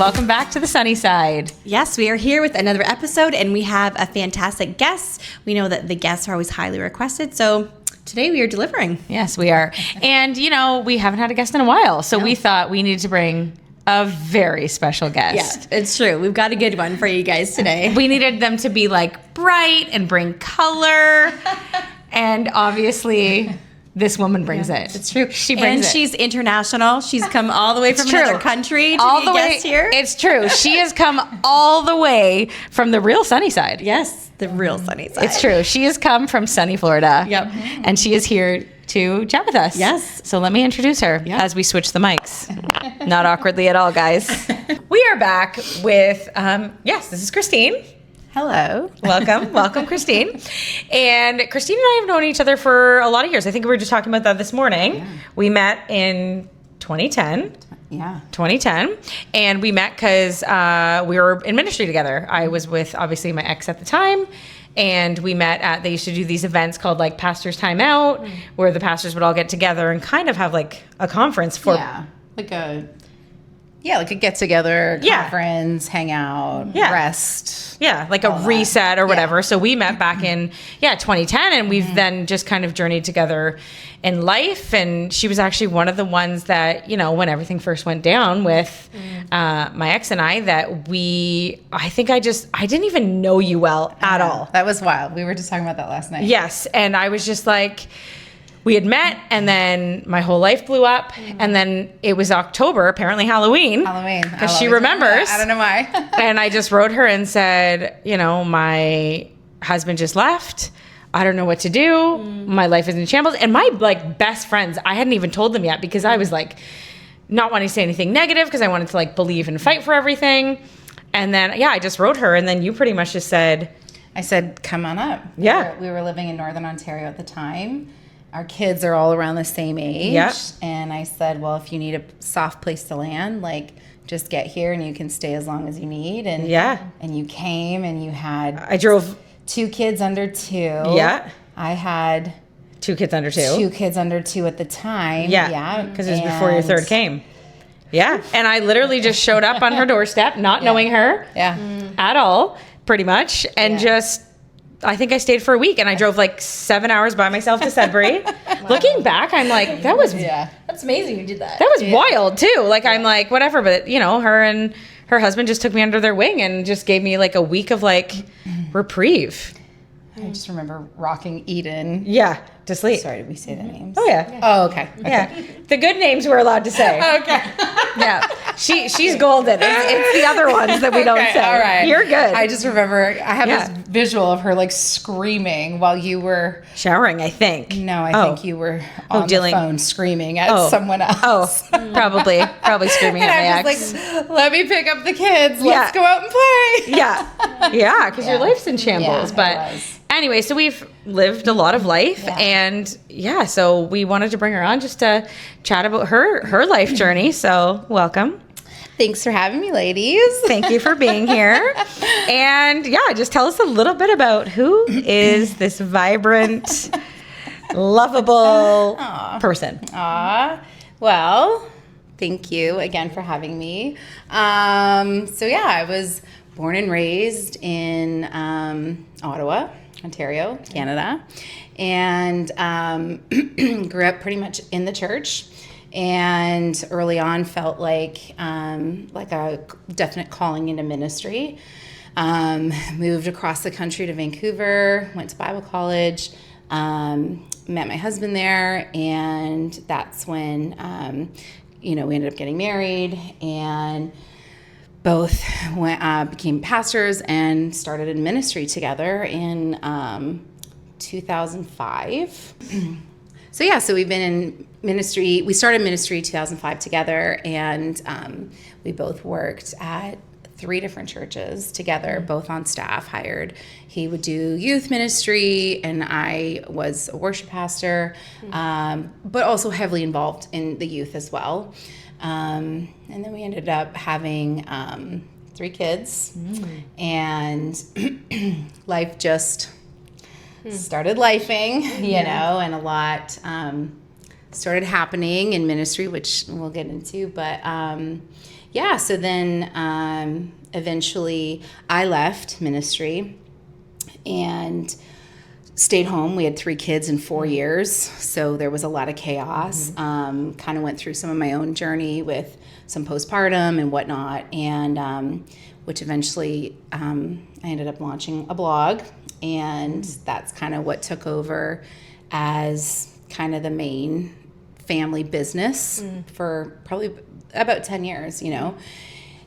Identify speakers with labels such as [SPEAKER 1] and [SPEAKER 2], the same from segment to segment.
[SPEAKER 1] welcome back to the sunny side.
[SPEAKER 2] Yes, we are here with another episode, and we have a fantastic guest. We know that the guests are always highly requested, so today we are delivering.
[SPEAKER 1] Yes, we are. And, you know, we haven't had a guest in a while, so we thought we needed to bring a very special guest.
[SPEAKER 2] Yeah, it's true. We've got a good one for you guys today.
[SPEAKER 1] We needed them to be like bright and bring color, and obviously this woman brings it.
[SPEAKER 2] It's true.
[SPEAKER 1] She brings it.
[SPEAKER 2] And she's international. She's come all the way from another country to be a guest here.
[SPEAKER 1] It's true. She has come all the way from the real sunny side.
[SPEAKER 2] Yes, the real sunny side.
[SPEAKER 1] It's true. She has come from sunny Florida.
[SPEAKER 2] Yep.
[SPEAKER 1] And she is here to chat with us.
[SPEAKER 2] Yes.
[SPEAKER 1] So let me introduce her as we switch the mics. Not awkwardly at all, guys. We are back with, this is Christine.
[SPEAKER 2] Hello.
[SPEAKER 1] Welcome, Christine. And Christine and I have known each other for a lot of years. I think we were just talking about that this morning. Yeah. We met in 2010.
[SPEAKER 3] Yeah.
[SPEAKER 1] 2010. And we met because we were in ministry together. I was with, obviously, my ex at the time. And we met at, they used to do these events called like Pastor's Time Out, where the pastors would all get together and kind of have like a conference for...
[SPEAKER 3] Yeah, like a get-together, conference, hang out, rest.
[SPEAKER 1] Yeah, like a reset or whatever. Yeah. So we met back in, 2010, and we've then just kind of journeyed together in life. And she was actually one of the ones that, you know, when everything first went down with my ex and I, that I didn't even know you well at all.
[SPEAKER 3] That was wild. We were just talking about that last night.
[SPEAKER 1] Yes, and I was just like... We had met, and then my whole life blew up, and then it was October, apparently Halloween. Because she remembers.
[SPEAKER 3] I don't know why.
[SPEAKER 1] And I just wrote her and said, you know, my husband just left. I don't know what to do. My life is in shambles. And my, like, best friends, I hadn't even told them yet because I was, like, not wanting to say anything negative because I wanted to, like, believe and fight for everything. And then, I just wrote her, and then you pretty much just said...
[SPEAKER 3] I said, come on up.
[SPEAKER 1] Yeah.
[SPEAKER 3] We were living in Northern Ontario at the time. Our kids are all around the same age.
[SPEAKER 1] Yep.
[SPEAKER 3] And I said, well, if you need a soft place to land, like, just get here and you can stay as long as you need. And and you came and you had...
[SPEAKER 1] I drove...
[SPEAKER 3] 2 kids under 2.
[SPEAKER 1] Yeah.
[SPEAKER 3] I had...
[SPEAKER 1] 2 kids under 2.
[SPEAKER 3] 2 kids under 2 at the time.
[SPEAKER 1] Yeah. Because it was before your third came. Yeah. And I literally just showed up on her doorstep, not knowing her at all, pretty much. And just... I think I stayed for a week, and I drove like 7 hours by myself to Sudbury. Wow. Looking back, I'm like,
[SPEAKER 2] that's amazing you did that.
[SPEAKER 1] That was wild too. Like, I'm like, whatever, but you know, her and her husband just took me under their wing and just gave me like a week of like reprieve.
[SPEAKER 3] I just remember rocking Eden.
[SPEAKER 1] Yeah, to sleep.
[SPEAKER 3] Sorry, did we say the names?
[SPEAKER 1] Oh yeah.
[SPEAKER 3] Oh, okay.
[SPEAKER 1] Yeah, the good names we're allowed to say.
[SPEAKER 3] Okay.
[SPEAKER 1] Yeah, she's golden. It's the other ones that we don't say.
[SPEAKER 3] All right,
[SPEAKER 1] you're good.
[SPEAKER 3] I just remember I have this visual of her like screaming while you were
[SPEAKER 1] showering. I think.
[SPEAKER 3] No, I think you were on the phone screaming at someone else.
[SPEAKER 1] Oh, probably screaming at my ex.
[SPEAKER 3] Like, let me pick up the kids. Let's go out and play.
[SPEAKER 1] Yeah, because your life's in shambles. But anyway, so we've lived a lot of life, and so we wanted to bring her on just to chat about her life journey. So welcome.
[SPEAKER 3] Thanks for having me, ladies.
[SPEAKER 1] Thank you for being here. And just tell us a little bit about who is this vibrant, lovable person.
[SPEAKER 3] Well, thank you again for having me. I was born and raised in Ottawa, Ontario, Canada, and grew up pretty much in the church. And early on felt like a definite calling into ministry. Moved across the country to Vancouver, went to Bible college, met my husband there, and that's when we ended up getting married and both became pastors and started in ministry together in 2005. So we've been in ministry. We started ministry 2005 together, and we both worked at 3 different churches together, both on staff, hired. He would do youth ministry, and I was a worship pastor, but also heavily involved in the youth as well. And then we ended up having 3 kids, and life just started lifing, you know, and a lot started happening in ministry, which we'll get into. But yeah, so then eventually I left ministry and stayed home. We had 3 kids in 4 years, so there was a lot of chaos. Kind of went through some of my own journey with some postpartum and whatnot, and which eventually I ended up launching a blog, and that's kind of what took over as kind of the main family business for probably about 10 years, you know.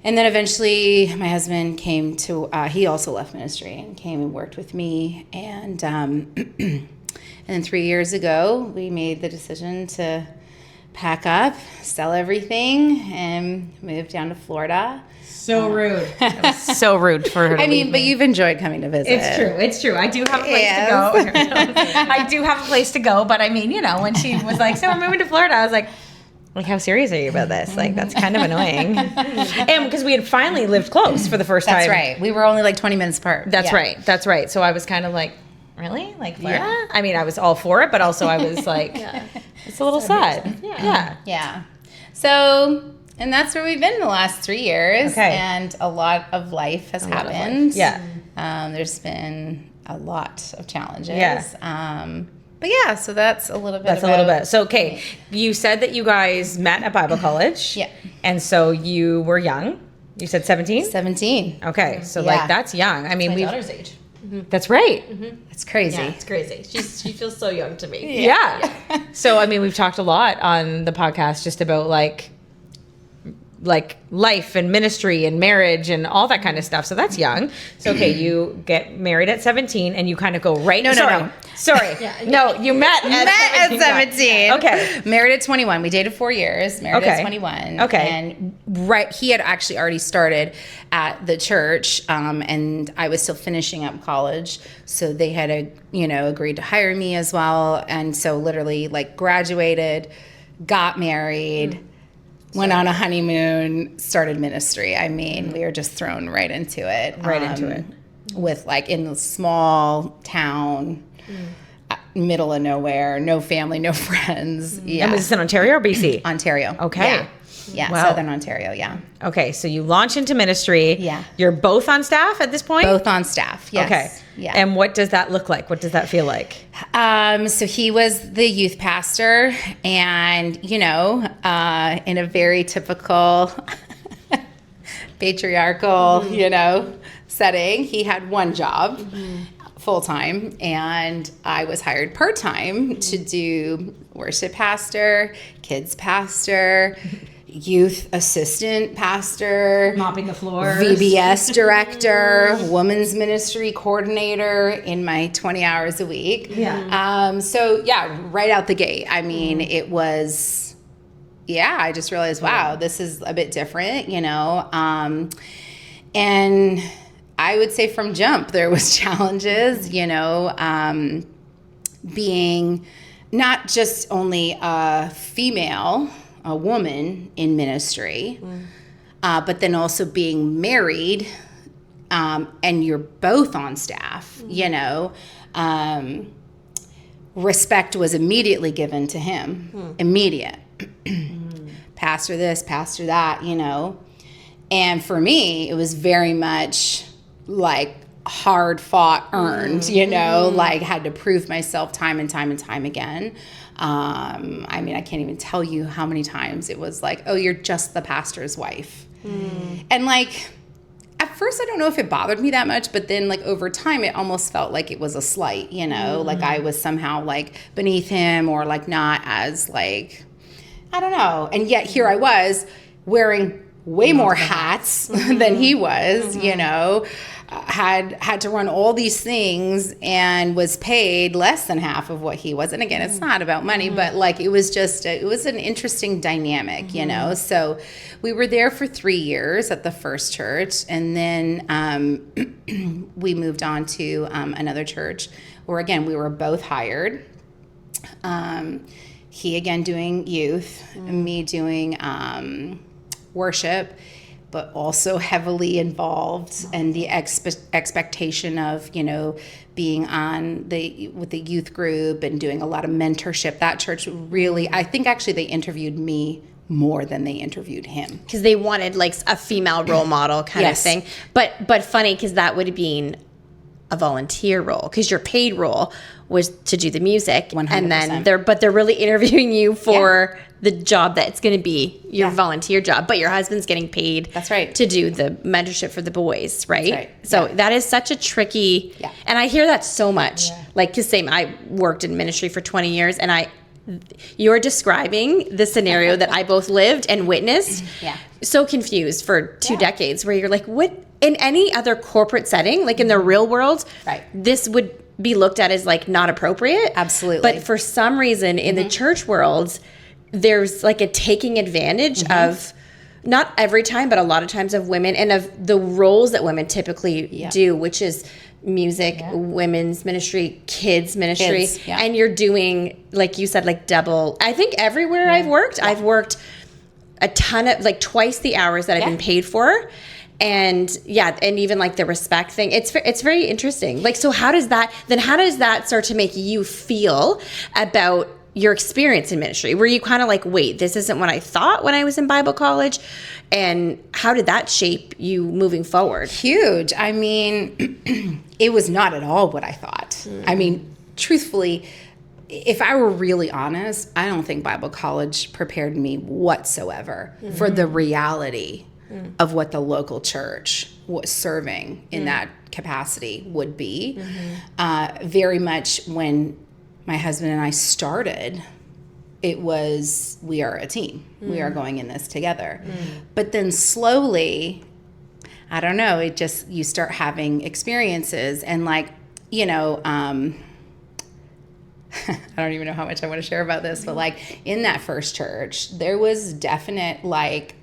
[SPEAKER 3] And then eventually my husband came to, he also left ministry and came and worked with me. And and then 3 years ago, we made the decision to pack up, sell everything, and move down to Florida.
[SPEAKER 1] So rude. That was so rude for her to
[SPEAKER 3] I mean,
[SPEAKER 1] leave
[SPEAKER 3] but
[SPEAKER 1] me.
[SPEAKER 3] you've enjoyed coming to visit.
[SPEAKER 1] It's true. I do have a place to go. I do have a place to go, but I mean, you know, when she was like, so we're moving to Florida, I was like, how serious are you about this? Like, that's kind of annoying. And because we had finally lived close for the first time.
[SPEAKER 3] That's right. We were only like 20 minutes apart.
[SPEAKER 1] That's
[SPEAKER 3] Yeah.
[SPEAKER 1] right. That's right. So I was kind of like, really? Like, Florida?
[SPEAKER 3] Yeah.
[SPEAKER 1] I mean, I was all for it, but also I was like, it's a little sad.
[SPEAKER 2] Yeah.
[SPEAKER 3] Yeah. So, and that's where we've been the last 3 years.
[SPEAKER 1] Okay.
[SPEAKER 3] And a lot of life has
[SPEAKER 1] lot of life.
[SPEAKER 3] happened.
[SPEAKER 1] Yeah.
[SPEAKER 3] There's been a lot of challenges.
[SPEAKER 1] Yeah.
[SPEAKER 3] But yeah, so that's a little bit.
[SPEAKER 1] That's a little bit. So, okay, you said that you guys met at Bible college.
[SPEAKER 3] Yeah.
[SPEAKER 1] And so you were young. You said 17?
[SPEAKER 3] 17.
[SPEAKER 1] Okay, so
[SPEAKER 3] Yeah.
[SPEAKER 1] like that's young. I mean,
[SPEAKER 4] My
[SPEAKER 1] we've.
[SPEAKER 4] daughter's age.
[SPEAKER 1] That's right.
[SPEAKER 3] It's crazy.
[SPEAKER 4] Yeah, it's crazy. She feels so young to me.
[SPEAKER 1] Yeah. So, I mean, we've talked a lot on the podcast just about like life and ministry and marriage and all that kind of stuff. So that's young. So, okay, you get married at 17 and you kind of go right.
[SPEAKER 3] No.
[SPEAKER 1] Sorry. No, you met
[SPEAKER 3] Met at 17.
[SPEAKER 1] Okay.
[SPEAKER 3] Married at 21. We dated 4 years. Married
[SPEAKER 1] Okay.
[SPEAKER 3] at 21.
[SPEAKER 1] Okay.
[SPEAKER 3] And he had actually already started at the church, and I was still finishing up college. So they had, agreed to hire me as well. And so literally like graduated, got married, went on a honeymoon, started ministry. I mean, we were just thrown right into it. With like in the small town, middle of nowhere, no family, no friends. Yeah.
[SPEAKER 1] And was this in Ontario or BC?
[SPEAKER 3] Ontario.
[SPEAKER 1] Okay.
[SPEAKER 3] Yeah.
[SPEAKER 1] Wow.
[SPEAKER 3] Southern Ontario. Yeah.
[SPEAKER 1] Okay, so you launch into ministry.
[SPEAKER 3] Yeah.
[SPEAKER 1] You're both on staff at this point?
[SPEAKER 3] Both on staff. Yes.
[SPEAKER 1] Okay.
[SPEAKER 3] Yeah.
[SPEAKER 1] And what does that look like? What does that feel like?
[SPEAKER 3] So he was the youth pastor, and in a very typical patriarchal, setting, he had one job, full time, and I was hired part time to do worship pastor, kids pastor, youth assistant pastor,
[SPEAKER 1] Mopping the floors.
[SPEAKER 3] VBS director, women's ministry coordinator in my 20 hours a week.
[SPEAKER 1] Yeah.
[SPEAKER 3] So yeah, right out the gate. I mean, it was, I just realized, wow, this is a bit different, and I would say from jump, there was challenges, being not just only a female, a woman in ministry, but then also being married, and you're both on staff, respect was immediately given to him, immediate. Pastor this, pastor that, And for me, it was very much like hard fought, earned, like had to prove myself time and time and time again. I mean, I can't even tell you how many times it was like, oh, you're just the pastor's wife. And like, at first, I don't know if it bothered me that much, but then like over time, it almost felt like it was a slight, like I was somehow like beneath him or like not as like, I don't know. And yet here I was wearing way more hats than he was, had to run all these things and was paid less than half of what he was. And again, it's not about money, but like it was just, it was an interesting dynamic, So we were there for 3 years at the first church. And then we moved on to another church where, again, we were both hired. He, again, doing youth, and me doing worship, but also heavily involved in the expectation of, being on with the youth group and doing a lot of mentorship. That church really, I think actually they interviewed me more than they interviewed him.
[SPEAKER 2] Because they wanted like a female role model kind of thing. But funny, because that would have been a volunteer role, because your paid role was to do the music.
[SPEAKER 3] 100%.
[SPEAKER 2] And then they're really interviewing you for the job that's going to be your volunteer job, but your husband's getting paid.
[SPEAKER 3] That's right.
[SPEAKER 2] To do the mentorship for the boys, right?
[SPEAKER 3] That's right.
[SPEAKER 2] So that is such a tricky, and I hear that so much. Like, because I worked in ministry for 20 years, and you're describing the scenario that I both lived and witnessed.
[SPEAKER 3] Yeah.
[SPEAKER 2] So confused for 2 decades, where you're like, what, in any other corporate setting, like in the real world, this would be looked at as like not appropriate.
[SPEAKER 3] Absolutely.
[SPEAKER 2] But for some reason in the church world, there's like a taking advantage of, not every time, but a lot of times, of women and of the roles that women typically do, which is music, women's ministry, kids ministry. And you're doing, like you said, like double. I think everywhere I've worked a ton of, like twice the hours that I've been paid for. And and even like the respect thing, it's very interesting. Like, so how does that start to make you feel about your experience in ministry? Were you kind of like, wait, this isn't what I thought when I was in Bible college? And how did that shape you moving forward?
[SPEAKER 3] Huge. I mean, it was not at all what I thought. I mean, truthfully, if I were really honest, I don't think Bible college prepared me whatsoever for the reality of what the local church was serving in that capacity would be. Very much when my husband and I started, it was, we are a team. We are going in this together. But then slowly, I don't know, it just, you start having experiences and like, you know, I don't even know how much I want to share about this, but like in that first church, there was definite, like,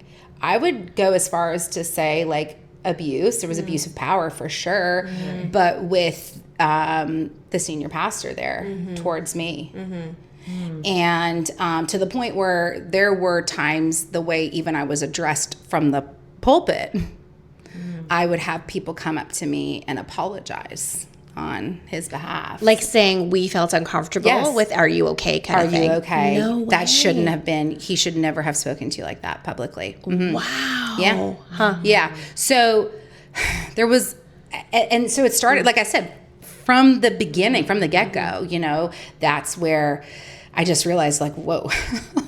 [SPEAKER 3] I would go as far as to say like abuse. There was abuse of power for sure, but with the senior pastor there towards me. And to the point where there were times, the way even I was addressed from the pulpit, I would have people come up to me and apologize on his behalf.
[SPEAKER 2] Like saying, we felt uncomfortable with, are you okay kind of thing.
[SPEAKER 3] Are you okay?
[SPEAKER 2] No way.
[SPEAKER 3] That shouldn't have been, he should never have spoken to you like that publicly.
[SPEAKER 2] Wow.
[SPEAKER 3] Yeah. Yeah. So there was, and so it started, like I said, from the beginning, from the get-go, you know, that's where I just realized like, whoa,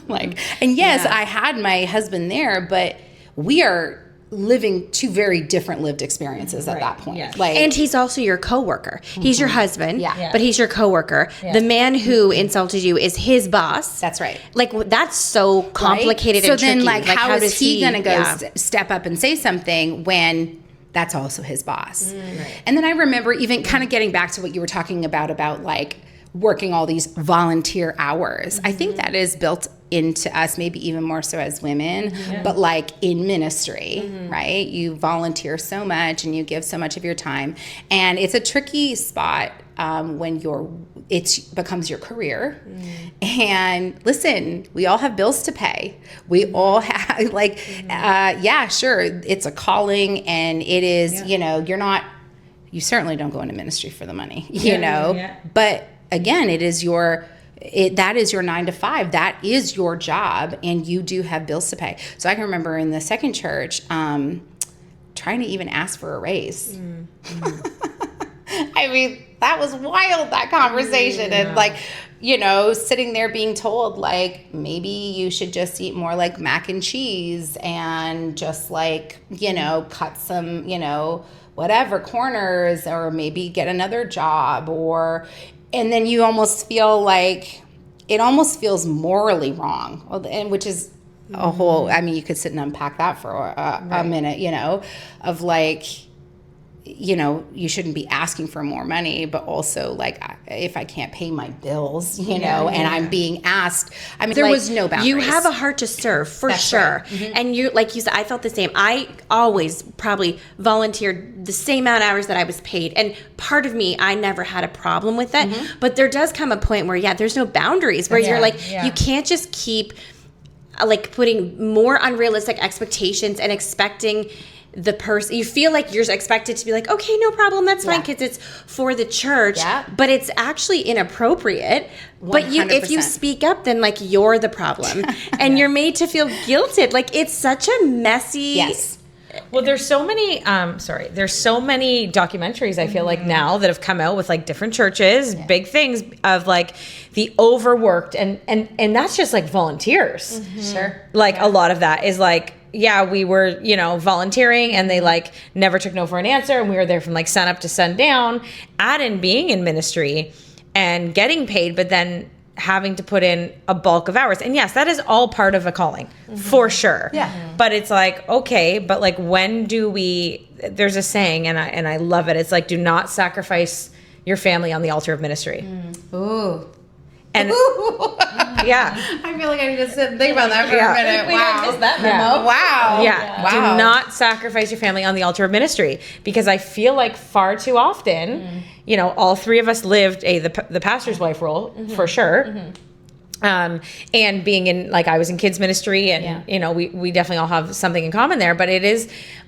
[SPEAKER 3] like, and yes, I had my husband there, but we are living two very different lived experiences at that point. Like,
[SPEAKER 2] and he's also your coworker. He's your husband, but he's your coworker. The man who insulted you is his boss.
[SPEAKER 3] That's right.
[SPEAKER 2] Like, that's so complicated and tricky.
[SPEAKER 3] So then, like how is he going to go
[SPEAKER 2] yeah.
[SPEAKER 3] step up and say something when that's also his boss? And then I remember even kind of getting back to what you were talking about like working all these volunteer hours. I think that is built into us, maybe even more so as women, but like in ministry, right? You volunteer so much and you give so much of your time. And it's a tricky spot when it becomes your career. And listen, we all have bills to pay. We all have like, sure, it's a calling and it is, you know, you certainly don't go into ministry for the money, you know, but again, that is your 9 to 5. That is your job, and you do have bills to pay. So I can remember in the second church, trying to even ask for a raise. I mean, that was wild, that conversation. And like, you know, sitting there being told like, maybe you should just eat more like mac and cheese and just like, you know, cut some, you know, whatever corners, or maybe get another job, and then you almost feel like it almost feels morally wrong, and which is a whole, I mean, you could sit and unpack that for a minute, you know, of like, you know, you shouldn't be asking for more money, but also like, if I can't pay my bills, you know, and I'm being asked, I mean, there like, was no boundaries.
[SPEAKER 2] You have a heart to serve for sure. Right. And you, like you said, I felt the same. I always probably volunteered the same amount of hours that I was paid. And part of me, I never had a problem with that. But there does come a point where, there's no boundaries, where you're like, you can't just keep like putting more unrealistic expectations and expecting the person, you feel like you're expected to be like, okay, no problem, that's fine, because it's for the church, but it's actually inappropriate. 100%. But if you speak up, then like you're the problem, and you're made to feel guilted. Like it's such a messy.
[SPEAKER 1] Well, there's so many there's so many documentaries I feel like now that have come out with like different churches, big things of like the overworked and that's just like volunteers.
[SPEAKER 3] Sure.
[SPEAKER 1] Like a lot of that is like, we were, volunteering and they like never took no for an answer, and we were there from like sun up to sundown, add in being in ministry and getting paid, but then having to put in a bulk of hours. And yes, that is all part of a calling, for sure. Yeah. But it's like, okay, but like when do we, there's a saying and I love it. It's like, do not sacrifice your family on the altar of ministry.
[SPEAKER 3] Ooh.
[SPEAKER 1] And
[SPEAKER 3] I feel like I need to sit and think about that for a minute. Wow.
[SPEAKER 4] Missed that memo.
[SPEAKER 3] Wow.
[SPEAKER 1] Wow. Do not sacrifice your family on the altar of ministry, because I feel like far too often, all three of us lived the pastor's wife role for sure. And being in, like, I was in kids ministry and, we definitely all have something in common there, but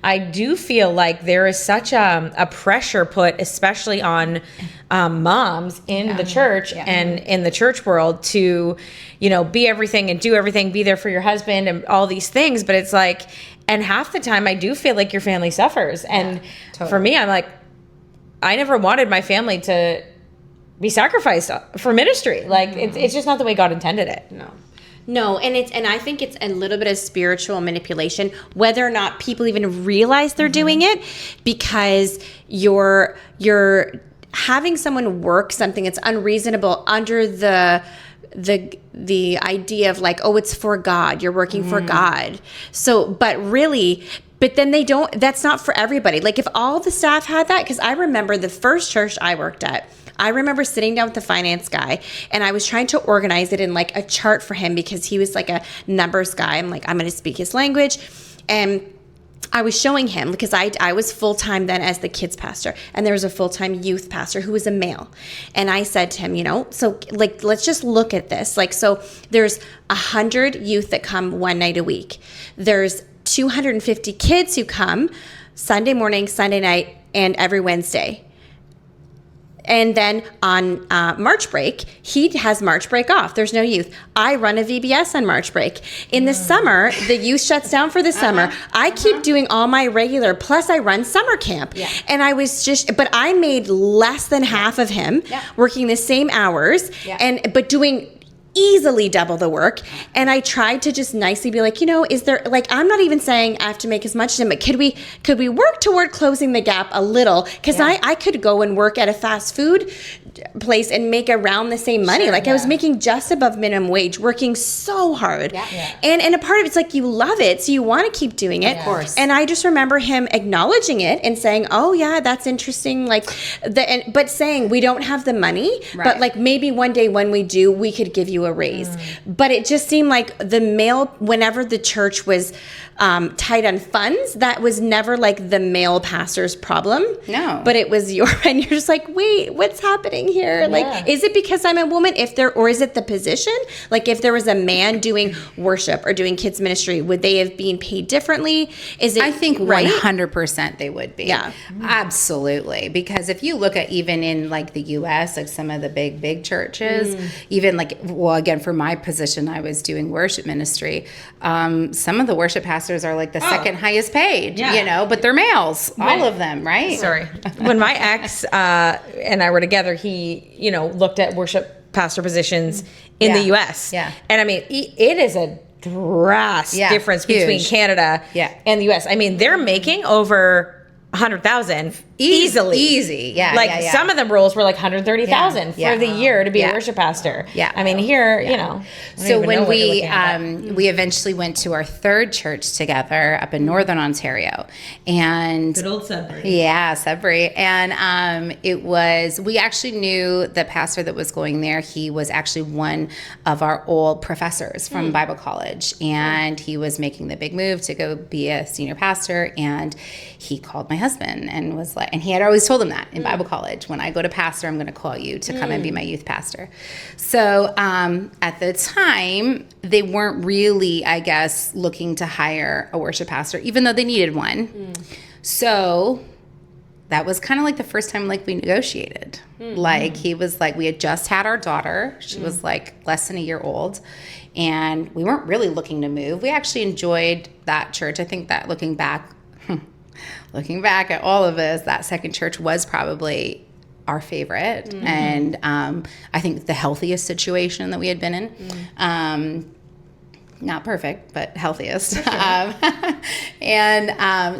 [SPEAKER 1] I do feel like there is such a pressure put, especially on moms in the church and in the church world to, be everything and do everything, be there for your husband and all these things. But it's like, and half the time I do feel like your family suffers. And for me, I'm like, I never wanted my family to be sacrificed for ministry. Like it's just not the way God intended it.
[SPEAKER 2] No, and I think it's a little bit of spiritual manipulation, whether or not people even realize they're doing it, because you're having someone work something that's unreasonable under the idea of like, oh, it's for God, you're working for God. So, but then that's not for everybody. Like if all the staff had that, because I remember the first church I worked at, I remember sitting down with the finance guy and I was trying to organize it in like a chart for him, because he was like a numbers guy. I'm like, I'm going to speak his language. And I was showing him, because I was full-time then as the kids pastor, and there was a full-time youth pastor who was a male. And I said to him, so like, let's just look at this. Like, so there's 100 youth that come one night a week. There's 250 kids who come Sunday morning, Sunday night, and every Wednesday. And then on March break, he has March break off. There's no youth. I run a VBS on March break. In the summer, the youth shuts down for the summer. I keep doing all my regular, plus I run summer camp. And I was but I made less than half of him, working the same hours, but doing easily double the work. And I tried to just nicely be like, is there, like, I'm not even saying I have to make as much as him, but could we work toward closing the gap a little? Because I could go and work at a fast food place and make around the same money. I was making just above minimum wage, working so hard. And a part of it's like, you love it, so you want to keep doing it. Of course. And I just remember him acknowledging it and saying, oh yeah, that's interesting. But saying, we don't have the money, but like maybe one day when we do, we could give you a raise. But it just seemed like whenever the church was tight on funds, that was never like the male pastor's problem. No. But it was and you're just like, wait, what's happening here? Like, is it because I'm a woman? Or is it the position? Like if there was a man doing worship or doing kids ministry, would they have been paid differently? Is it?
[SPEAKER 3] I think 100% they would be. Yeah. Absolutely. Because if you look at even in like the US, like some of the big churches, even like, well, again, for my position, I was doing worship ministry. Some of the worship pastors are like the second highest paid, but they're males, all of them, right?
[SPEAKER 1] Sorry. When my ex and I were together, he, looked at worship pastor positions in the US. Yeah. And I mean, it is a drastic difference between Canada and the US. I mean, they're making over 100,000 easily. Some of the roles were like 130,000 for the year to be a worship pastor. I mean, here,
[SPEAKER 3] So when we eventually went to our third church together up in Northern Ontario, and
[SPEAKER 4] good old Sudbury.
[SPEAKER 3] Yeah, Sudbury. And we actually knew the pastor that was going there. He was actually one of our old professors from Bible college, and he was making the big move to go be a senior pastor. And he called my husband and was like, and he had always told him that in Bible college, when I go to pastor, I'm going to call you to come and be my youth pastor. So at the time, they weren't really, I guess, looking to hire a worship pastor, even though they needed one. So that was kind of like the first time like we negotiated. Like he was like, we had just had our daughter. She was like less than a year old. And we weren't really looking to move. We actually enjoyed that church. I think that looking back at all of us, that second church was probably our favorite. And I think the healthiest situation that we had been in. Not perfect, but healthiest.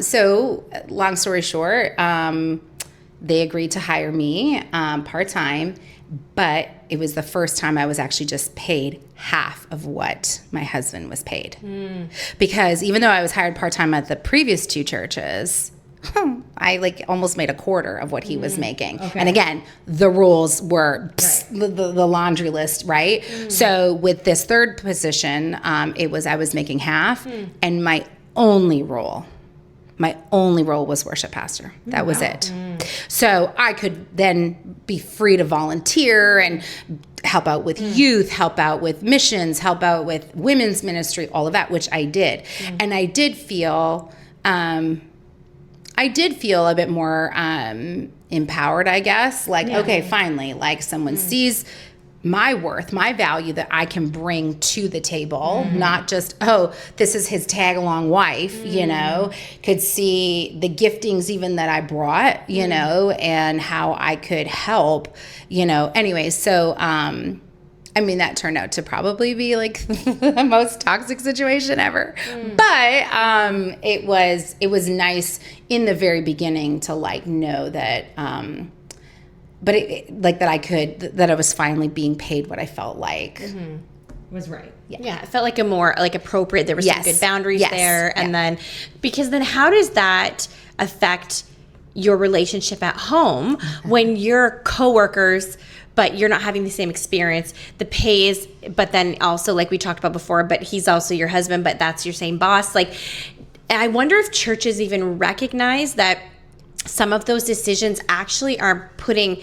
[SPEAKER 3] So long story short, they agreed to hire me part-time, but it was the first time I was actually just paid half of what my husband was paid. Because even though I was hired part-time at the previous two churches, I like almost made a quarter of what he was making. Okay. And again, the rules were the laundry list, right? So with this third position, I was making half, and my only role was worship pastor. That was it. So I could then be free to volunteer and help out with youth, help out with missions, help out with women's ministry, all of that, which I did. And I did feel a bit more empowered, I guess. Like, okay, finally, like someone sees my worth, my value that I can bring to the table, not just, oh, this is his tag along wife, you know, could see the giftings even that I brought, you know, and how I could help, you know. Anyway, so, I mean, that turned out to probably be like the most toxic situation ever. But it was nice in the very beginning to like know that, that I was finally being paid what I felt like
[SPEAKER 1] was right.
[SPEAKER 2] Yeah, it felt like a more like appropriate. There were some good boundaries there, and then how does that affect your relationship at home when your coworkers, but you're not having the same experience? The pay is, but then also like we talked about before, but he's also your husband, but that's your same boss. Like, I wonder if churches even recognize that some of those decisions actually are putting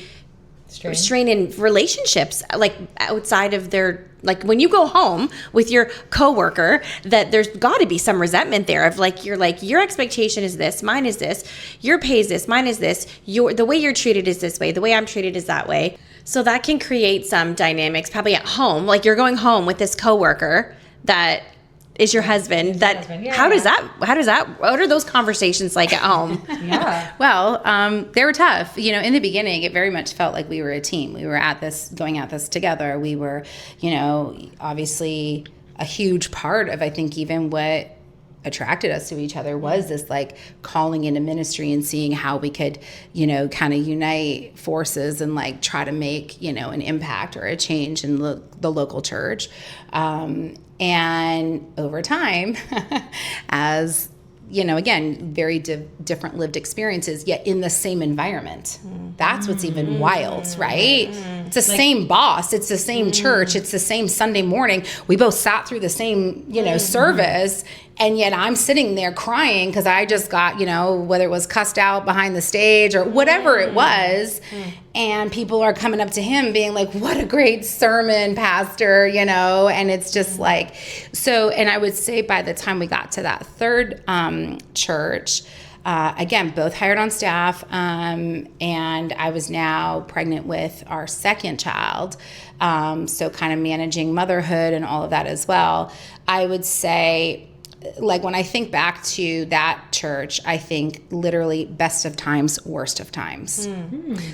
[SPEAKER 2] strain in relationships, like outside of their, like when you go home with your coworker, that there's got to be some resentment there of like, you're like, your expectation is this, mine is this, your pay is this, mine is this, the way you're treated is this way, the way I'm treated is that way. So that can create some dynamics probably at home. Like you're going home with this coworker that is your husband. How does that, what are those conversations like at home?
[SPEAKER 3] Well, they were tough. You know, in the beginning, it very much felt like we were a team. We were going at this together. We were, you know, obviously a huge part of, I think, even what attracted us to each other was this like calling into ministry and seeing how we could, you know, kind of unite forces and like try to make, you know, an impact or a change in the local church. And over time, as, you know, again, very different lived experiences, yet in the same environment. That's what's even wild, right? It's the same boss. It's the same church. It's the same Sunday morning. We both sat through the same, you know, service. And yet I'm sitting there crying because I just got, you know, whether it was cussed out behind the stage or whatever it was. And people are coming up to him being like, what a great sermon, pastor, you know. And it's just like, so, and I would say by the time we got to that third church, again, both hired on staff, and I was now pregnant with our second child, so kind of managing motherhood and all of that as well. I would say, like when I think back to that church, I think literally best of times, worst of times.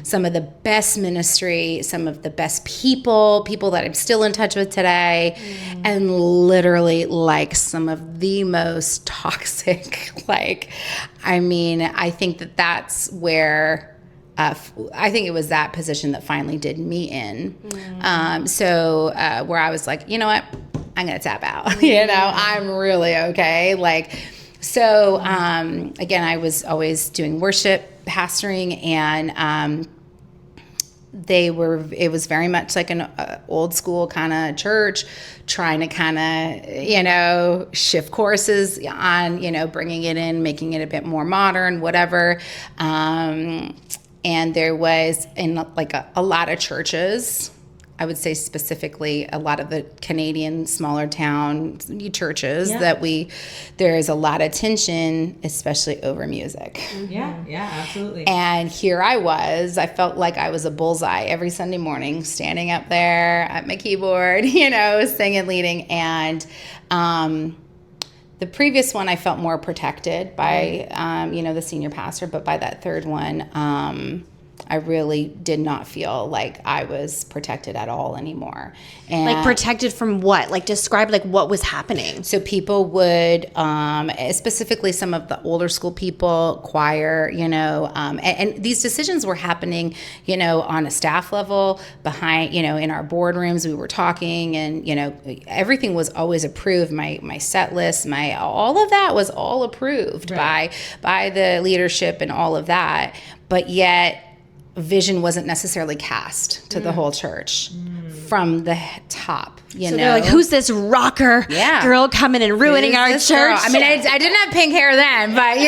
[SPEAKER 3] Some of the best ministry, some of the best people that I'm still in touch with today, and literally like some of the most toxic, like, I mean, I think that's where I think it was that position that finally did me in. So where I was like, you know what? I'm going to tap out, you know, I'm really okay. Like, so, again, I was always doing worship, pastoring, and, it was very much like an old school kind of church, trying to kind of, shift courses on, bringing it in, making it a bit more modern, whatever. And there was in like a lot of churches, I would say specifically a lot of the Canadian smaller town churches there is a lot of tension, especially over music.
[SPEAKER 1] Yeah, absolutely.
[SPEAKER 3] And here I felt like I was a bullseye every Sunday morning, standing up there at my keyboard, singing, leading. And the previous one, I felt more protected by, the senior pastor, but by that third one, I really did not feel like I was protected at all anymore. And
[SPEAKER 2] like protected from what? Like describe like what was happening.
[SPEAKER 3] so people would, specifically some of the older school people, choir, and these decisions were happening, on a staff level, behind, in our boardrooms, we were talking, and, everything was always approved. My set list, all of that was all approved by the leadership and all of that. But yet, vision wasn't necessarily cast to the whole church from the top,
[SPEAKER 2] So they're like, who's this rocker girl coming and ruining our church?
[SPEAKER 3] Girl? I mean, I didn't have pink hair then, but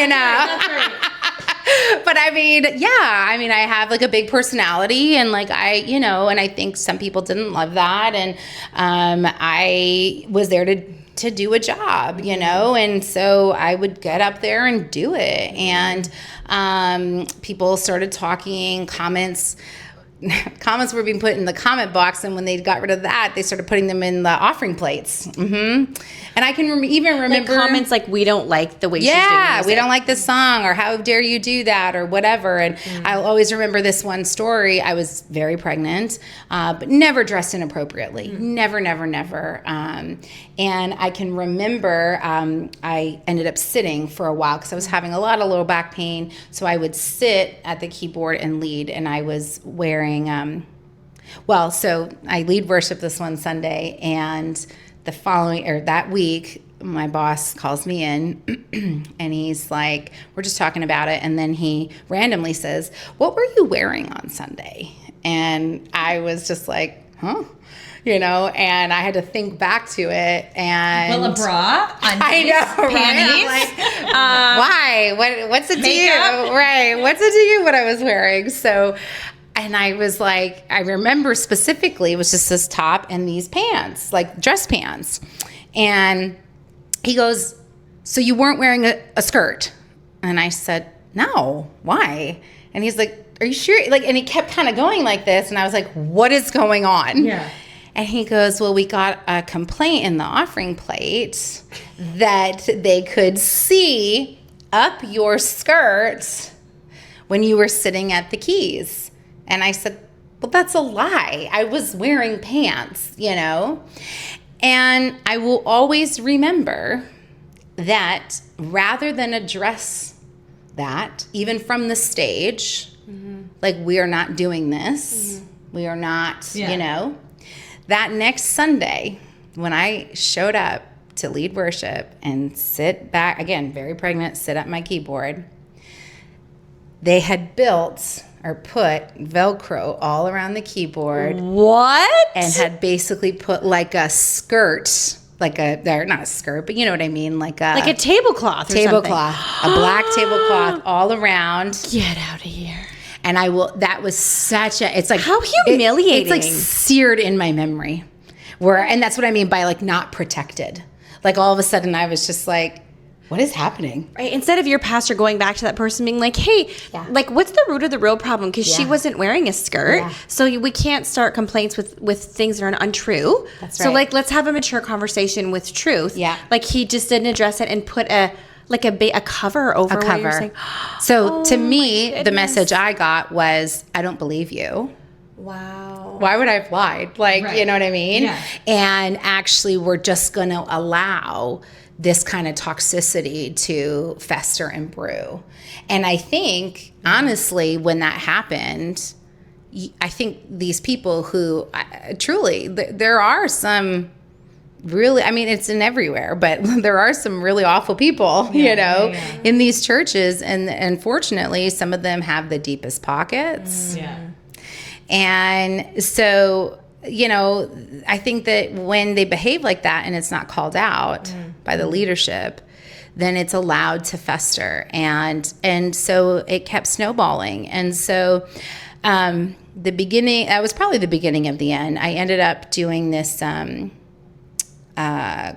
[SPEAKER 3] but I have like a big personality, and like and I think some people didn't love that, and I was there to do a job, and so I would get up there and do it. And people started talking, comments were being put in the comment box, and when they got rid of that, they started putting them in the offering plates. And I can even remember
[SPEAKER 2] like comments like, we don't like the way she's doing music.
[SPEAKER 3] We don't like this song, or how dare you do that, or whatever. And I'll always remember this one story. I was very pregnant, but never dressed inappropriately. Never. And I can remember I ended up sitting for a while because I was having a lot of lower back pain. So I would sit at the keyboard and lead, and I was wearing, so I lead worship this one Sunday, and that week, my boss calls me in and he's like, we're just talking about it. And then he randomly says, what were you wearing on Sunday? And I was just like, huh? And I had to think back to it. And
[SPEAKER 1] a bra,
[SPEAKER 3] I know,
[SPEAKER 1] panties.
[SPEAKER 3] Right? Why? What's it to you? Right? What's it to you? What I was wearing? So. And I was like, I remember specifically, it was just this top and these pants, like dress pants. And he goes, so you weren't wearing a skirt? And I said, no, why? And he's like, are you sure? Like, and he kept kind of going like this. And I was like, what is going on?
[SPEAKER 1] Yeah.
[SPEAKER 3] And he goes, well, we got a complaint in the offering plate that they could see up your skirt when you were sitting at the keys. And I said, well, that's a lie. I was wearing pants, And I will always remember that rather than address that, even from the stage, like, we are not doing this. We are not, That next Sunday, when I showed up to lead worship and sit back, again, very pregnant, sit at my keyboard, they had built or put Velcro all around the keyboard.
[SPEAKER 2] What?
[SPEAKER 3] And had basically put like a skirt, they're not a skirt, but you know what I mean? Like a
[SPEAKER 2] tablecloth.
[SPEAKER 3] Tablecloth. A black tablecloth all around.
[SPEAKER 2] Get out of here.
[SPEAKER 3] And that was such it's like.
[SPEAKER 2] How humiliating.
[SPEAKER 3] It's like seared in my memory. And that's what I mean by like not protected. Like all of a sudden I was just like, what is happening?
[SPEAKER 2] Right. Instead of your pastor going back to that person being like, hey, like, what's the root of the real problem? Because she wasn't wearing a skirt. Yeah. So we can't start complaints with things that are untrue.
[SPEAKER 3] That's right.
[SPEAKER 2] So, like, let's have a mature conversation with truth. Yeah. Like, he just didn't address it and put a cover over what you're saying.
[SPEAKER 3] So, to me, the message I got was, I don't believe you.
[SPEAKER 2] Wow.
[SPEAKER 3] Why would I have lied? Like, you know what I mean?
[SPEAKER 1] Yeah.
[SPEAKER 3] And actually, we're just going to allow this kind of toxicity to fester and brew. And I think, honestly, when that happened, I think these people who truly, there are some really, I mean, it's in everywhere, but there are some really awful people, in these churches. And unfortunately, some of them have the deepest pockets. And so, you know, I think that when they behave like that and it's not called out by the leadership, then it's allowed to fester. And so it kept snowballing. And so the beginning, that was probably the beginning of the end. I ended up doing this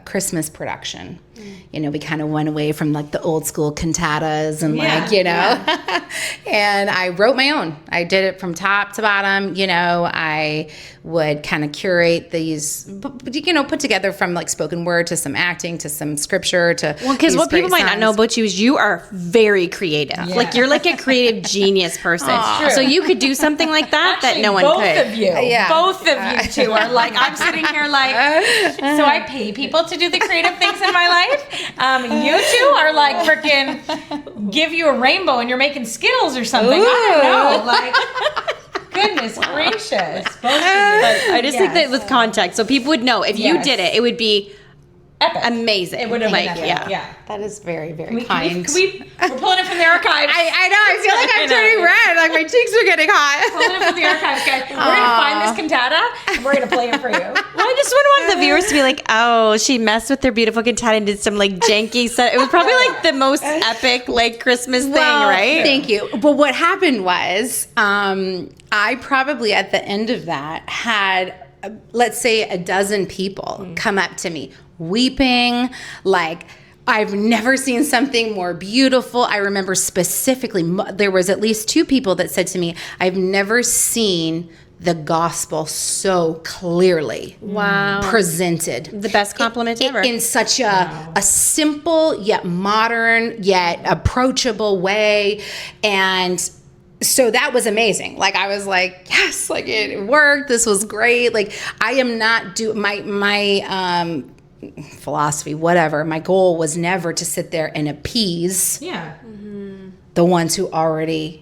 [SPEAKER 3] Christmas production. You know, we kind of went away from like the old school cantatas and like, you know, and I wrote my own. I did it from top to bottom. You know, I would kind of curate these, you know, put together from like spoken word to some acting to some scripture to.
[SPEAKER 2] Well, because what people might not know about you is you are very creative.
[SPEAKER 1] Yeah.
[SPEAKER 2] Like you're like a creative genius person. So you could do something like that that no one
[SPEAKER 1] both
[SPEAKER 2] could.
[SPEAKER 1] of you, both of you two are like, I'm sitting here like, so I pay people to do the creative things in my life. You two are like freaking give you a rainbow and you're making Skittles or something. I don't know. Like, goodness gracious. Both of you.
[SPEAKER 2] I just think that with context, so people would know if you did it, it would be
[SPEAKER 1] epic.
[SPEAKER 2] Amazing.
[SPEAKER 1] It would have
[SPEAKER 2] like,
[SPEAKER 1] been epic. Yeah.
[SPEAKER 3] That is very, very
[SPEAKER 1] We're
[SPEAKER 3] kind.
[SPEAKER 1] pulling it from the archives.
[SPEAKER 3] I know. I feel like I'm turning red. Like my cheeks are getting hot.
[SPEAKER 1] Pulling it from the archives, guys. We're going to find this cantata and we're going to play it for you.
[SPEAKER 2] Well, I just wouldn't want the viewers to be like, oh, she messed with their beautiful cantata and did some like janky stuff. It was probably like the most epic like Christmas thing, right?
[SPEAKER 3] Thank you. But what happened was I probably at the end of that had, let's say, a dozen people come up to me weeping, like, I've never seen something more beautiful. I remember specifically, there was at least 2 people that said to me, I've never seen the gospel so clearly presented.
[SPEAKER 2] The best compliment ever.
[SPEAKER 3] In such a simple, yet modern, yet approachable way. And so that was amazing. Like, I was like, yes, like it worked. This was great. Like, I am not my philosophy, whatever. My goal was never to sit there and appease the ones who already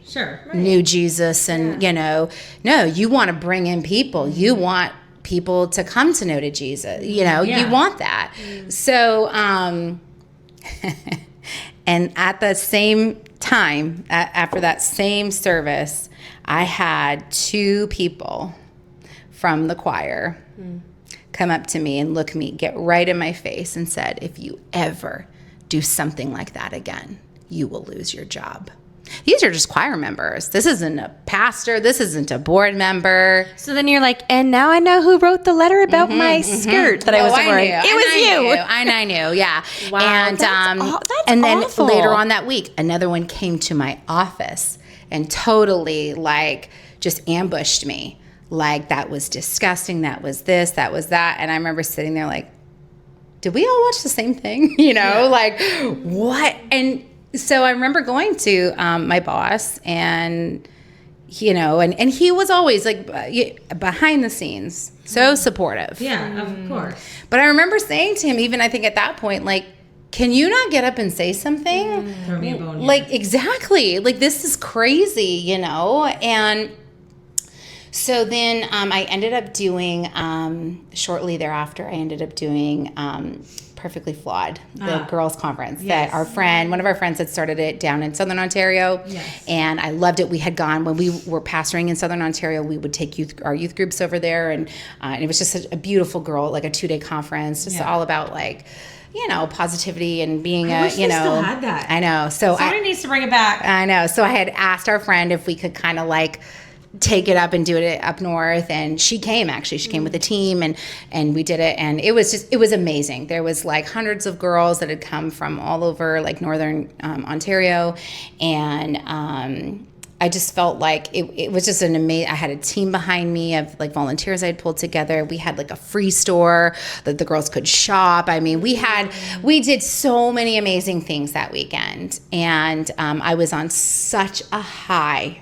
[SPEAKER 3] knew Jesus. And, you know, no, you want to bring in people. You want people to come to know to Jesus. You know, you want that. So, and at the same time, after that same service, I had 2 people from the choir come up to me and look me, get right in my face and said, if you ever do something like that again, you will lose your job. These are just choir members. This isn't a pastor. This isn't a board member.
[SPEAKER 2] So then you're like, and now I know who wrote the letter about my skirt that I was wearing. It was you.
[SPEAKER 3] And I knew, yeah.
[SPEAKER 2] Wow,
[SPEAKER 3] and
[SPEAKER 2] that's
[SPEAKER 3] and then
[SPEAKER 2] awful.
[SPEAKER 3] later on that week, another one came to my office and totally like just ambushed me. Like, that was disgusting. That was this, that was that. And I remember sitting there like, did we all watch the same thing? You know, like what? And so I remember going to my boss and, you know, and he was always like behind the scenes, so supportive.
[SPEAKER 1] Yeah, of course.
[SPEAKER 3] But I remember saying to him, even I think at that point, like, can you not get up and say something?
[SPEAKER 1] Throw me a bone here.
[SPEAKER 3] Like, exactly. Like, this is crazy, you know? And so then I ended up doing, shortly thereafter, I ended up doing Perfectly Flawed, the girls' conference that one of our friends had started it down in Southern Ontario.
[SPEAKER 1] Yes.
[SPEAKER 3] And I loved it. We had gone, when we were pastoring in Southern Ontario, we would take our youth groups over there. And it was just a beautiful like a 2-day conference, just all about like, you know, positivity and being
[SPEAKER 1] I wish they still had that.
[SPEAKER 3] I know. So
[SPEAKER 1] Somebody needs to bring it back.
[SPEAKER 3] I know. So I had asked our friend if we could kind of like take it up and do it up north, and she came with a team, and we did it, and it was amazing. There was like hundreds of girls that had come from all over like northern Ontario, and I just felt like it was just an amazing. I had a team behind me of like volunteers I had pulled together. We had like a free store that the girls could shop. I mean, we did so many amazing things that weekend, and I was on such a high.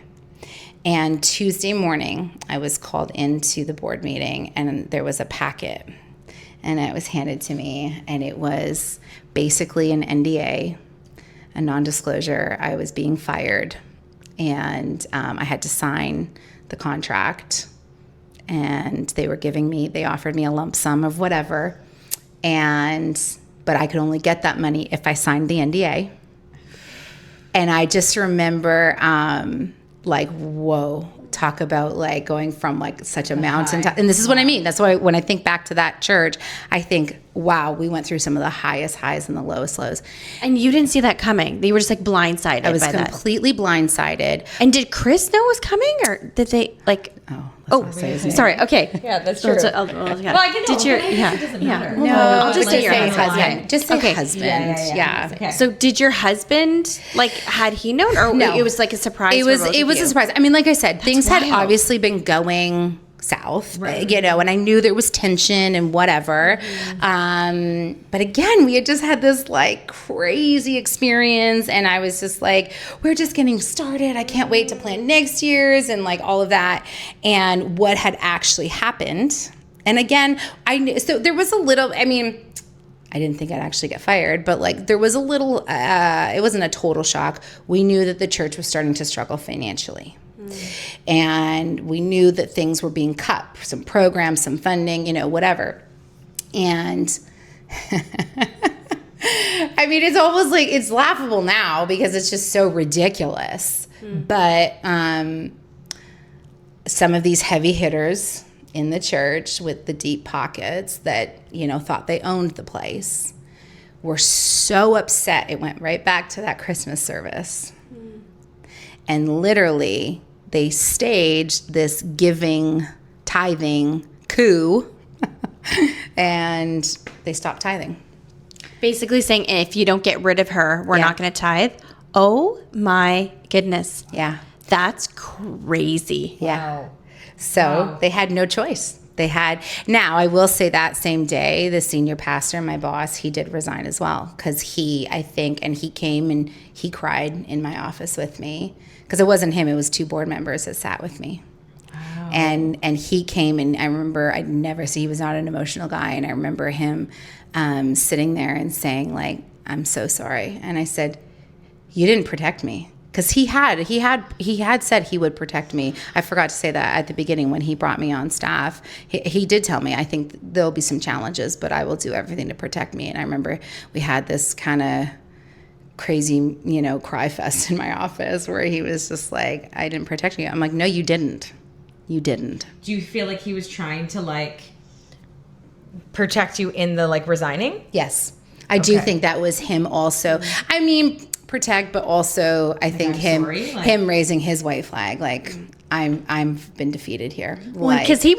[SPEAKER 3] And Tuesday morning, I was called into the board meeting, and there was a packet, and it was handed to me, and it was basically an NDA, a non-disclosure. I was being fired, and I had to sign the contract, and they offered me a lump sum of whatever, but I could only get that money if I signed the NDA. And I just remember like, whoa, talk about like going from like such a mountain top. And this is what I mean. That's why when I think back to that church, I think, wow, we went through some of the highest highs and the lowest lows.
[SPEAKER 2] And you didn't see that coming. You were just like blindsided
[SPEAKER 3] I was
[SPEAKER 2] by that.
[SPEAKER 3] completely blindsided.
[SPEAKER 2] And did Chris know it was coming, or did they like? Sorry. Okay.
[SPEAKER 1] Yeah, that's true.
[SPEAKER 2] Well,
[SPEAKER 1] I can
[SPEAKER 2] did your
[SPEAKER 4] It doesn't matter.
[SPEAKER 3] No,
[SPEAKER 2] I'll just
[SPEAKER 3] like
[SPEAKER 2] say your husband.
[SPEAKER 3] Yeah, just say
[SPEAKER 2] Okay.
[SPEAKER 3] husband.
[SPEAKER 1] Yeah. Okay.
[SPEAKER 2] So did your husband, like, had he known, or
[SPEAKER 3] No.
[SPEAKER 2] it was like a surprise?
[SPEAKER 3] It was a surprise. I mean, like I said, things had
[SPEAKER 2] wild.
[SPEAKER 3] obviously been going south, you know, and I knew there was tension and whatever. But again, we had just had this like crazy experience, and I was just like, we're just getting started. I can't wait to plan next year's and like all of that. And what had actually happened. And again, so there was a little, I mean, I didn't think I'd actually get fired, but like there was a little, it wasn't a total shock. We knew that the church was starting to struggle financially. And we knew that things were being cut, some programs, some funding, you know, whatever. And I mean, it's almost like it's laughable now because it's just so ridiculous. But some of these heavy hitters in the church with the deep pockets that, you know, thought they owned the place were so upset. It went right back to that Christmas service. And literally, they staged this giving, tithing coup, and they stopped tithing.
[SPEAKER 2] basically saying, if you don't get rid of her, we're not going to tithe. Oh my goodness.
[SPEAKER 3] Yeah.
[SPEAKER 2] That's crazy.
[SPEAKER 3] Yeah.
[SPEAKER 1] Wow.
[SPEAKER 3] So they had no choice. Now I will say that same day, the senior pastor, my boss, he did resign as well. Cause he came and he cried in my office with me. Cause it wasn't him, it was 2 board members that sat with me. Wow. And he came, and I remember he was not an emotional guy. And I remember him sitting there and saying like, I'm so sorry. And I said, you didn't protect me. Because he had said he would protect me. I forgot to say that at the beginning when he brought me on staff. He did tell me, I think there'll be some challenges, but I will do everything to protect me. And I remember we had this kind of crazy, cry fest in my office where he was just like, I didn't protect you. I'm like, no, you didn't. You didn't.
[SPEAKER 1] Do you feel like he was trying to protect you in the resigning?
[SPEAKER 3] Yes. I do think that was him also. I mean, protect, but also I think him raising his white flag, I've been defeated here.
[SPEAKER 2] Well, because he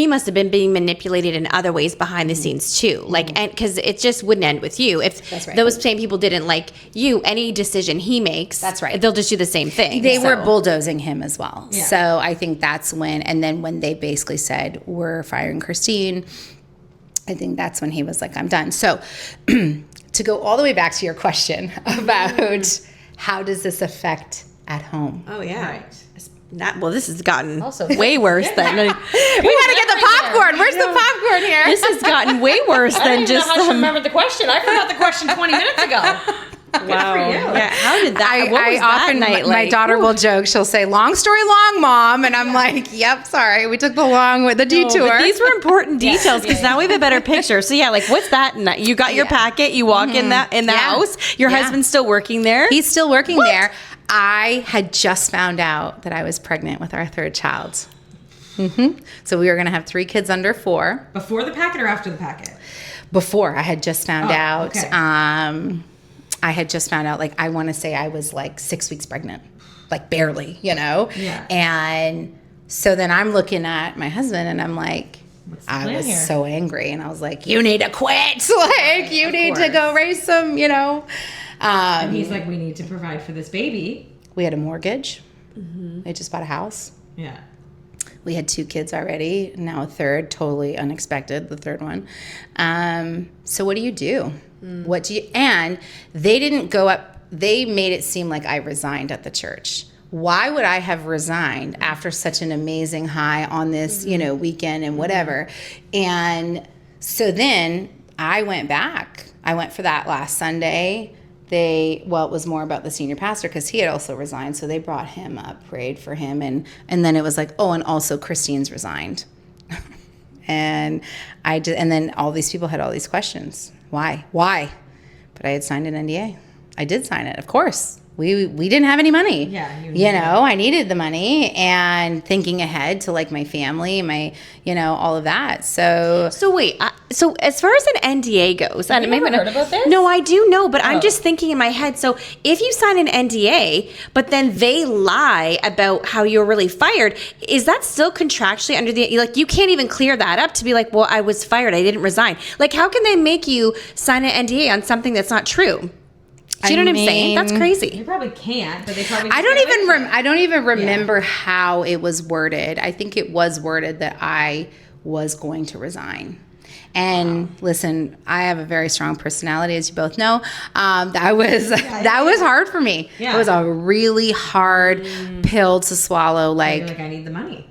[SPEAKER 2] must have been being manipulated in other ways behind the scenes too. And because it just wouldn't end with you. If those same people didn't like you, any decision he makes,
[SPEAKER 3] that's right,
[SPEAKER 2] they'll just do the same thing.
[SPEAKER 3] They were bulldozing him as well.
[SPEAKER 1] Yeah.
[SPEAKER 3] So I think that's when they basically said, we're firing Christine, I think that's when he was like, I'm done. So to go all the way back to your question about how does this affect at home?
[SPEAKER 4] Oh, yeah.
[SPEAKER 1] Right.
[SPEAKER 2] This has gotten way worse than...
[SPEAKER 3] We got to get the popcorn. Where's the popcorn here?
[SPEAKER 2] This has gotten way worse than just...
[SPEAKER 1] I don't remember the question. I forgot the question 20 minutes ago.
[SPEAKER 2] Wow. Yeah, how did that... What was that
[SPEAKER 3] often,
[SPEAKER 2] night
[SPEAKER 3] my daughter will joke. She'll say, long story long, Mom. And I'm like, yep, sorry. We took the detour.
[SPEAKER 2] But these were important details because now we have a better picture. So yeah, what's that night? You got your packet. You walk in the house. Your husband's still working there?
[SPEAKER 3] He's still working there. I had just found out that I was pregnant with our 3rd child. So we were going to have 3 kids under 4.
[SPEAKER 1] Before the packet or after the packet?
[SPEAKER 3] Before. I had just found out.
[SPEAKER 1] Okay.
[SPEAKER 3] I had just found out, I want to say I was 6 weeks pregnant, barely,
[SPEAKER 1] Yeah.
[SPEAKER 3] And so then I'm looking at my husband and I'm like,
[SPEAKER 1] I was
[SPEAKER 3] so angry. And I was like, you need to quit. You need to go raise some,
[SPEAKER 1] and he's like, we need to provide for this baby.
[SPEAKER 3] We had a mortgage. We had just bought a house.
[SPEAKER 1] Yeah.
[SPEAKER 3] We had 2 kids already. Now a 3rd, totally unexpected, the 3rd one. So what do you do? And they didn't go up. They made it seem like I resigned at the church. Why would I have resigned after such an amazing high on this, weekend and whatever? And so then I went back. I went for that last Sunday. It was more about the senior pastor because he had also resigned. So they brought him up, prayed for him. And then it was like, and also Christine's resigned. And then all these people had all these questions. Why? But I had signed an NDA. I did sign it, of course. we didn't have any money.
[SPEAKER 1] Yeah,
[SPEAKER 3] you know, I needed the money, and thinking ahead to like my family, my, you know, all of that. So
[SPEAKER 2] wait, so as far as an NDA goes,
[SPEAKER 1] Have you never heard about this?
[SPEAKER 2] No, I do know, but I'm just thinking in my head. So if you sign an NDA, but then they lie about how you're really fired, is that still contractually under the, like, you can't even clear that up to be like, well, I was fired, I didn't resign. Like, how can they make you sign an NDA on something that's not true? Do you know what I'm saying? That's crazy.
[SPEAKER 1] You probably can't, but they probably.
[SPEAKER 3] I don't even remember how it was worded. I think it was worded that I was going to resign. And listen, I have a very strong personality, as you both know. That was hard for me.
[SPEAKER 1] Yeah.
[SPEAKER 3] It was a really hard pill to swallow. Like,
[SPEAKER 1] I need the money.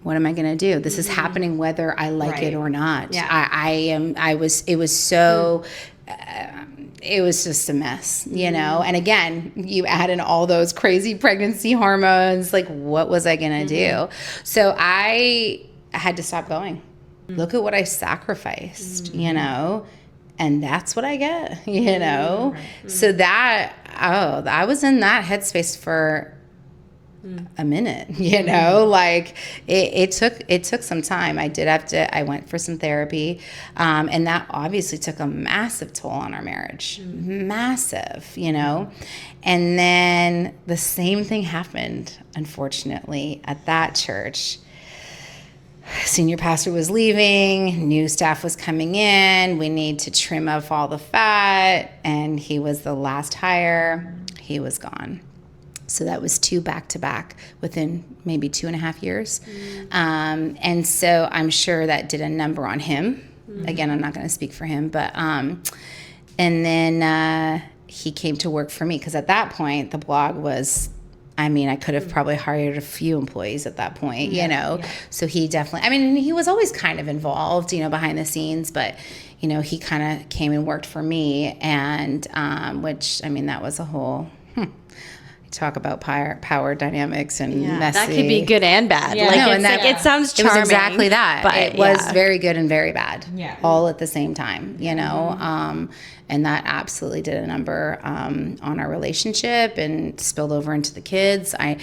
[SPEAKER 3] what am I going to do? This is happening whether I like it or not.
[SPEAKER 2] Yeah.
[SPEAKER 3] It was just a mess, you know? And again, you add in all those crazy pregnancy hormones, like what was I going to do? So I had to stop going. Look at what I sacrificed, you know? And that's what I get, you know? So I was in that headspace for a minute, you know, like it took some time. I went for some therapy. And that obviously took a massive toll on our marriage, massive, you know? And then the same thing happened, unfortunately, at that church. Senior pastor was leaving, new staff was coming in. We need to trim off all the fat. And he was the last hire. He was gone. So that was 2 back-to-back within maybe 2.5 years. And so I'm sure that did a number on him. Again, I'm not going to speak for him. But and then he came to work for me because at that point, the blog was, I mean, I could have probably hired a few employees at that point, you know. Yeah. So he definitely, I mean, he was always kind of involved, you know, behind the scenes. But, you know, he kind of came and worked for me. And which, I mean, that was a whole... talk about power dynamics and messy.
[SPEAKER 2] That could be good and bad.
[SPEAKER 1] Yeah.
[SPEAKER 2] Like,
[SPEAKER 1] No,
[SPEAKER 2] it sounds charming.
[SPEAKER 3] It was exactly that.
[SPEAKER 2] But
[SPEAKER 3] it was very good and very bad.
[SPEAKER 1] Yeah.
[SPEAKER 3] All at the same time, you know. And that absolutely did a number on our relationship and spilled over into the kids. I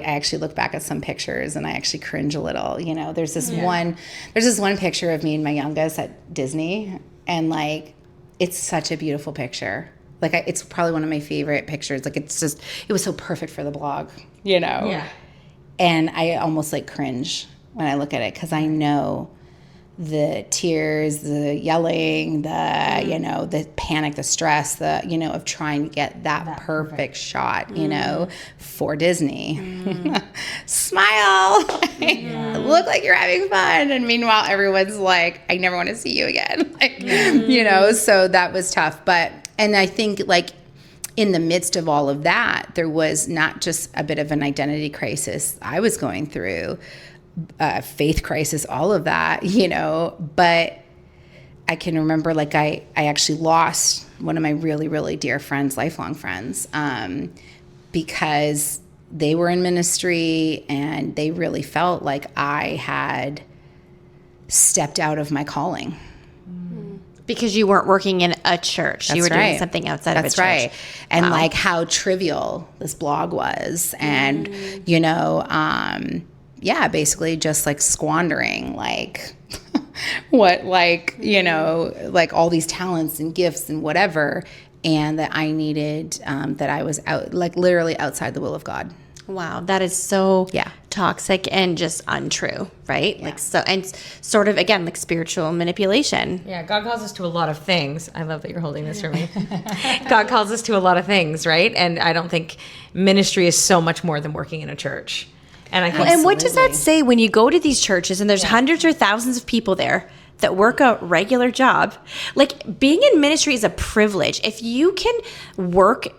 [SPEAKER 3] actually look back at some pictures and I actually cringe a little. You know, there's this one picture of me and my youngest at Disney, and like, it's such a beautiful picture. Like, it's probably one of my favorite pictures. Like, it was so perfect for the blog, you know?
[SPEAKER 1] Yeah.
[SPEAKER 3] And I almost like cringe when I look at it because I know the tears, the yelling, the, you know, the panic, the stress, the, you know, of trying to get that perfect shot, you know, for Disney. Smile. Look like you're having fun. And meanwhile, everyone's like, I never want to see you again. Like, you know, so that was tough. And I think, like, in the midst of all of that, there was not just a bit of an identity crisis I was going through, faith crisis, all of that, you know. But I can remember, like, I actually lost one of my really, really dear friends, lifelong friends, because they were in ministry and they really felt like I had stepped out of my calling.
[SPEAKER 2] Because you weren't working in a church. You were doing something outside of a church. That's right.
[SPEAKER 3] And like how trivial this blog was. And, you know, basically just like squandering like what, like, you know, like all these talents and gifts and whatever. And that I needed, that I was out, like literally outside the will of God.
[SPEAKER 2] Wow, that is so toxic and just untrue, right? Yeah. Like, so, and sort of, again, like spiritual manipulation.
[SPEAKER 1] Yeah, God calls us to a lot of things. I love that you're holding this for me. God calls us to a lot of things, right? And I don't think ministry is so much more than working in a church. And I think,
[SPEAKER 2] and what does that say when you go to these churches and there's hundreds or thousands of people there that work a regular job? Like, being in ministry is a privilege. If you can work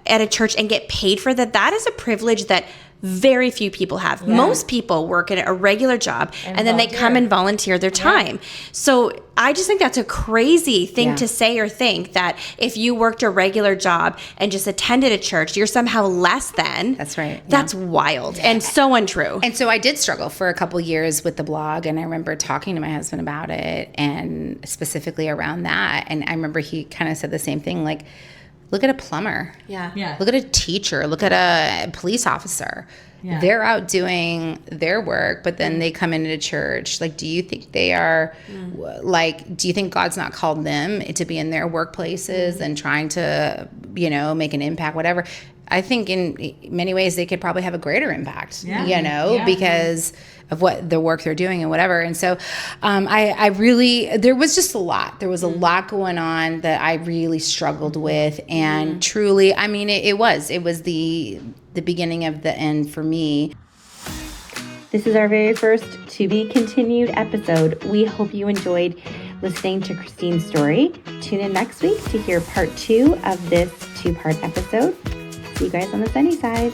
[SPEAKER 2] at a church and get paid for that, that is a privilege that very few people have. Yeah. Most people work at a regular job and then they come and volunteer their time. So I just think that's a crazy thing to say or think, that if you worked a regular job and just attended a church, you're somehow less than.
[SPEAKER 3] That's right.
[SPEAKER 2] That's wild and so untrue.
[SPEAKER 3] And so I did struggle for a couple years with the blog, and I remember talking to my husband about it, and specifically around that. And I remember he kind of said the same thing, like, look at a plumber.
[SPEAKER 2] Yeah.
[SPEAKER 3] Look at a teacher. Look at a police officer.
[SPEAKER 1] Yeah.
[SPEAKER 3] They're out doing their work, but then they come into church. Like, do you think they are, like, do you think God's not called them to be in their workplaces and trying to, you know, make an impact, whatever? I think in many ways they could probably have a greater impact, you know, because of what the work they're doing and whatever. And so I really, there was just a lot. There was a lot going on that I really struggled with. And truly, I mean, it was the beginning of the end for me.
[SPEAKER 5] This is our very first to be continued episode. We hope you enjoyed listening to Christine's story. Tune in next week to hear part 2 of this 2-part episode. See you guys on the sunny side.